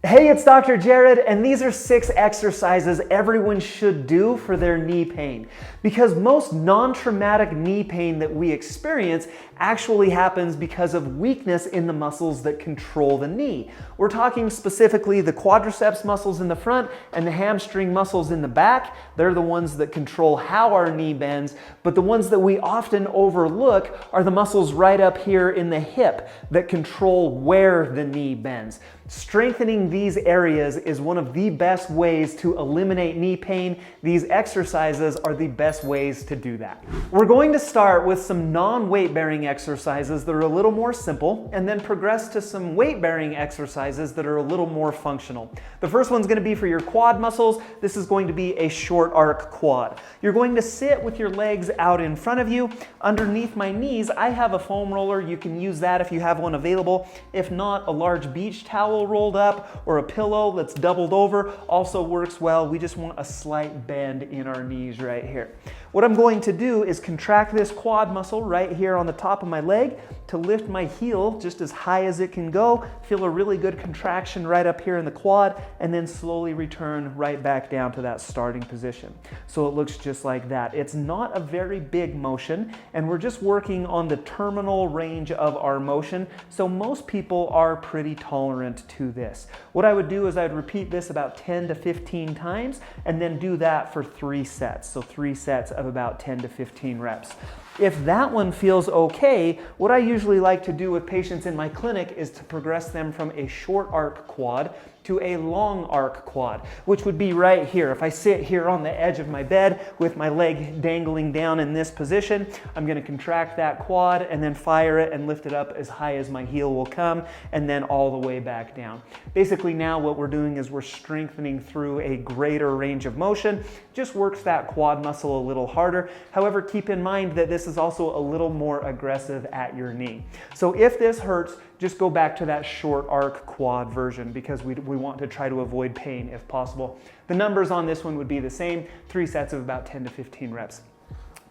Hey, it's Dr. Jared, and these are 6 exercises everyone should do for their knee pain. Because most non-traumatic knee pain that we experience actually happens because of weakness in the muscles that control the knee. We're talking specifically the quadriceps muscles in the front and the hamstring muscles in the back. They're the ones that control how our knee bends, but the ones that we often overlook are the muscles right up here in the hip that control where the knee bends. Strengthening these areas is one of the best ways to eliminate knee pain. These exercises are the best ways to do that. We're going to start with some non-weight bearing exercises that are a little more simple, and then progress to some weight bearing exercises that are a little more functional. The first one's going to be for your quad muscles. This is going to be a short arc quad. You're going to sit with your legs out in front of you. Underneath my knees, I have a foam roller. You can use that if you have one available. If not, a large beach towel rolled up or a pillow that's doubled over also works well. We just want a slight bend in our knees right here. What I'm going to do is contract this quad muscle right here on the top of my leg to lift my heel just as high as it can go. Feel a really good contraction right up here in the quad, and then slowly return right back down to that starting position. So it looks just like that. It's not a very big motion, and we're just working on the terminal range of our motion, so most people are pretty tolerant to this. What I would do is I'd repeat this about 10 to 15 times, and then do that for 3 sets. So 3 sets of about 10 to 15 reps. If that one feels okay, what I usually like to do with patients in my clinic is to progress them from a short arc quad to a long arc quad, which would be right here. If I sit here on the edge of my bed with my leg dangling down in this position, I'm gonna contract that quad and then fire it and lift it up as high as my heel will come, and then all the way back down. Basically now what we're doing is we're strengthening through a greater range of motion. Just works that quad muscle a little harder. However, keep in mind that this is also a little more aggressive at your knee. So if this hurts, just go back to that short arc quad version, because we want to try to avoid pain if possible. The numbers on this one would be the same, 3 sets of about 10 to 15 reps.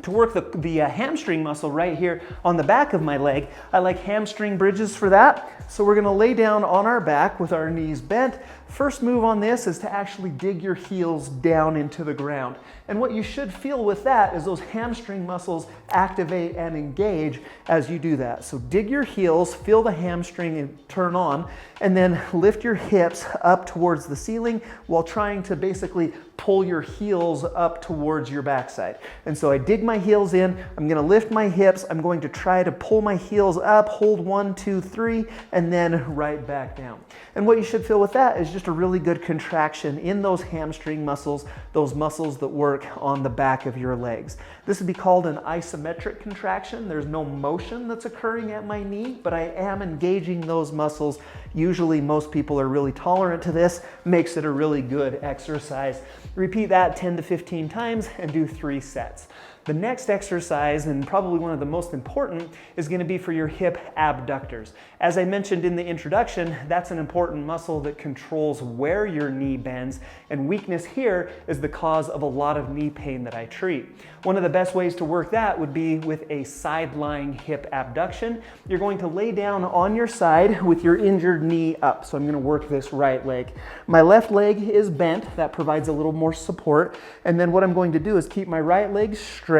To work the hamstring muscle right here on the back of my leg, I like hamstring bridges for that. So we're gonna lay down on our back with our knees bent. First move on this is to actually dig your heels down into the ground. And what you should feel with that is those hamstring muscles activate and engage as you do that. So dig your heels, feel the hamstring and turn on, and then lift your hips up towards the ceiling while trying to basically pull your heels up towards your backside. And so I dig my heels in, I'm gonna lift my hips, I'm going to try to pull my heels up, hold 1, 2, 3, and then right back down. And what you should feel with that is just a really good contraction in those hamstring muscles, those muscles that work on the back of your legs. This would be called an isometric contraction. There's no motion that's occurring at my knee, but I am engaging those muscles. Usually most people are really tolerant to this, makes it a really good exercise. Repeat that 10 to 15 times and do 3 sets. The next exercise, and probably one of the most important, is going to be for your hip abductors. As I mentioned in the introduction, that's an important muscle that controls where your knee bends, and weakness here is the cause of a lot of knee pain that I treat. One of the best ways to work that would be with a side-lying hip abduction. You're going to lay down on your side with your injured knee up. So I'm going to work this right leg. My left leg is bent. That provides a little more support. And then what I'm going to do is keep my right leg straight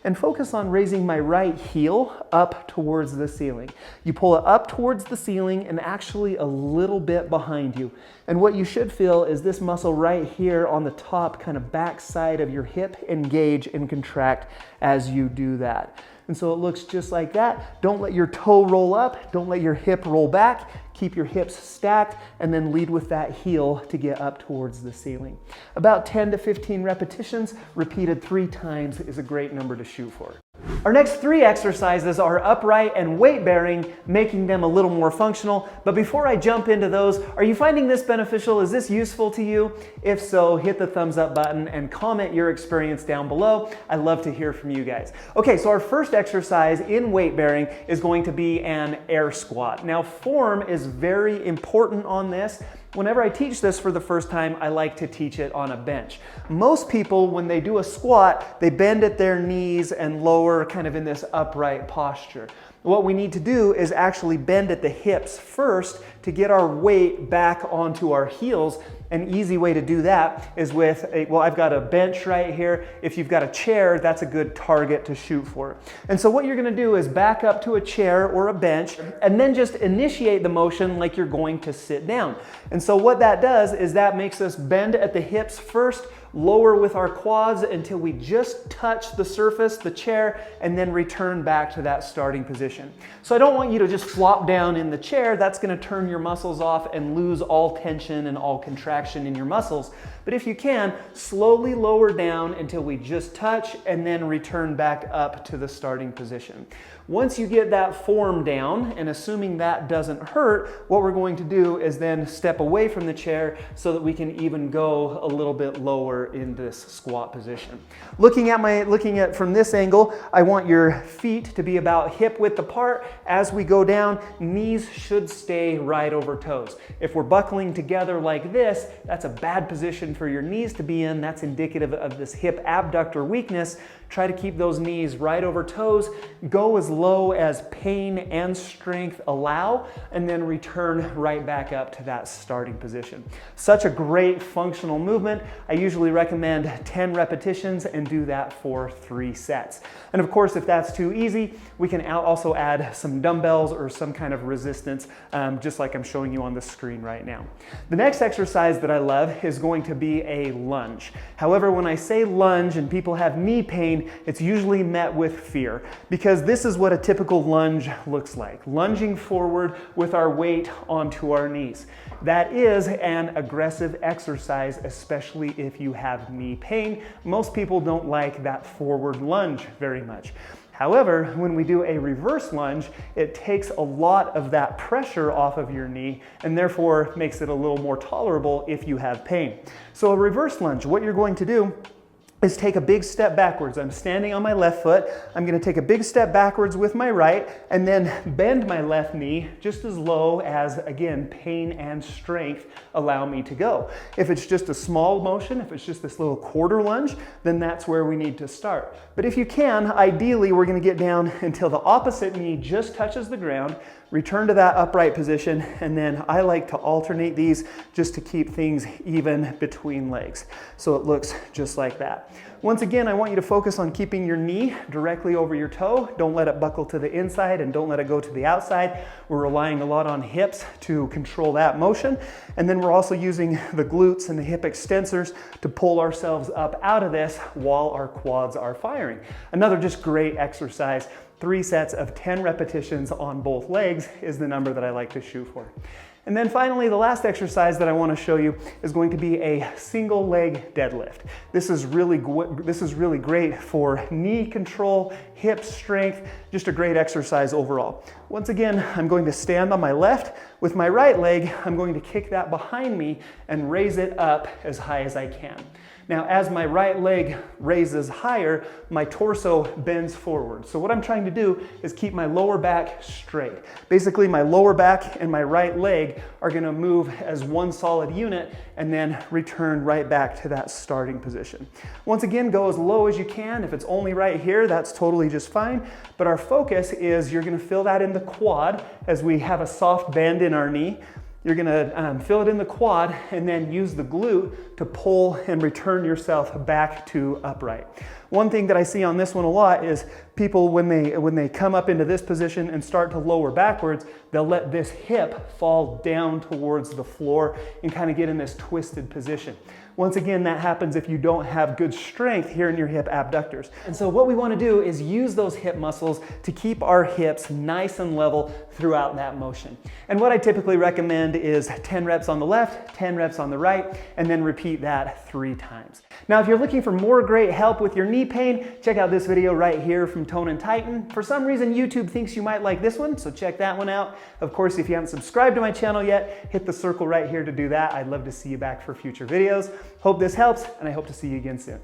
and focus on raising my right heel up towards the ceiling. You pull it up towards the ceiling and actually a little bit behind you. And what you should feel is this muscle right here on the top kind of back side of your hip engage and contract as you do that. And so it looks just like that. Don't let your toe roll up. Don't let your hip roll back. Keep your hips stacked and then lead with that heel to get up towards the ceiling. About 10 to 15 repetitions, repeated 3 times is a great number to shoot for. Our next 3 exercises are upright and weight bearing, making them a little more functional. But before I jump into those, are you finding this beneficial? Is this useful to you? If so, hit the thumbs up button and comment your experience down below. I love to hear from you guys. Okay, so our first exercise in weight bearing is going to be an air squat. Now, form is very important on this. Whenever I teach this for the first time, I like to teach it on a bench. Most people, when they do a squat, they bend at their knees and lower kind of in this upright posture. What we need to do is actually bend at the hips first to get our weight back onto our heels. An easy way to do that is with well, I've got a bench right here. If you've got a chair, that's a good target to shoot for. And so what you're gonna do is back up to a chair or a bench and then just initiate the motion like you're going to sit down. And so what that does is that makes us bend at the hips first, lower with our quads until we just touch the surface, the chair, and then return back to that starting position. So I don't want you to just flop down in the chair. That's going to turn your muscles off and lose all tension and all contraction in your muscles. But if you can, slowly lower down until we just touch and then return back up to the starting position. Once you get that form down, and assuming that doesn't hurt, what we're going to do is then step away from the chair so that we can even go a little bit lower in this squat position. Looking at from this angle, I want your feet to be about hip width apart. As we go down, knees should stay right over toes. If we're buckling together like this, that's a bad position for your knees to be in. That's indicative of this hip abductor weakness. Try to keep those knees right over toes. Go as low as pain and strength allow, and then return right back up to that starting position. Such a great functional movement. I usually recommend 10 repetitions and do that for 3 sets. And of course, if that's too easy, we can also add some dumbbells or some kind of resistance, just like I'm showing you on the screen right now. The next exercise that I love is going to be a lunge. However, when I say lunge and people have knee pain, it's usually met with fear, because this is what a typical lunge looks like. Lunging forward with our weight onto our knees. That is an aggressive exercise, especially if you have knee pain. Most people don't like that forward lunge very much. However, when we do a reverse lunge, it takes a lot of that pressure off of your knee and therefore makes it a little more tolerable if you have pain. So a reverse lunge, what you're going to do is take a big step backwards. I'm standing on my left foot. I'm going to take a big step backwards with my right and then bend my left knee just as low as, again, pain and strength allow me to go. If it's just a small motion, if it's just this little quarter lunge, then that's where we need to start. But if you can, ideally, we're going to get down until the opposite knee just touches the ground, return to that upright position, and then I like to alternate these just to keep things even between legs. So it looks just like that. Once again, I want you to focus on keeping your knee directly over your toe. Don't let it buckle to the inside and don't let it go to the outside. We're relying a lot on hips to control that motion. And then we're also using the glutes and the hip extensors to pull ourselves up out of this while our quads are firing. Another just great exercise. 3 sets of 10 repetitions on both legs is the number that I like to shoot for. And then finally, the last exercise that I want to show you is going to be a single leg deadlift. This is really great for knee control, hip strength, just a great exercise overall. Once again, I'm going to stand on my left. With my right leg, I'm going to kick that behind me and raise it up as high as I can. Now, as my right leg raises higher, my torso bends forward. So what I'm trying to do is keep my lower back straight. Basically, my lower back and my right leg are gonna move as one solid unit and then return right back to that starting position. Once again, go as low as you can. If it's only right here, that's totally just fine. But our focus is you're gonna feel that in the quad as we have a soft bend in our knee. You're gonna feel it in the quad and then use the glute to pull and return yourself back to upright. One thing that I see on this one a lot is people, when they come up into this position and start to lower backwards, they'll let this hip fall down towards the floor and kind of get in this twisted position. Once again, that happens if you don't have good strength here in your hip abductors. And so what we want to do is use those hip muscles to keep our hips nice and level throughout that motion. And what I typically recommend is 10 reps on the left, 10 reps on the right, and then repeat that 3 times. Now, if you're looking for more great help with your knee pain, check out this video right here from Tone and Tighten. For some reason, YouTube thinks you might like this one, so check that one out. Of course, if you haven't subscribed to my channel yet, hit the circle right here to do that. I'd love to see you back for future videos. Hope this helps, and I hope to see you again soon.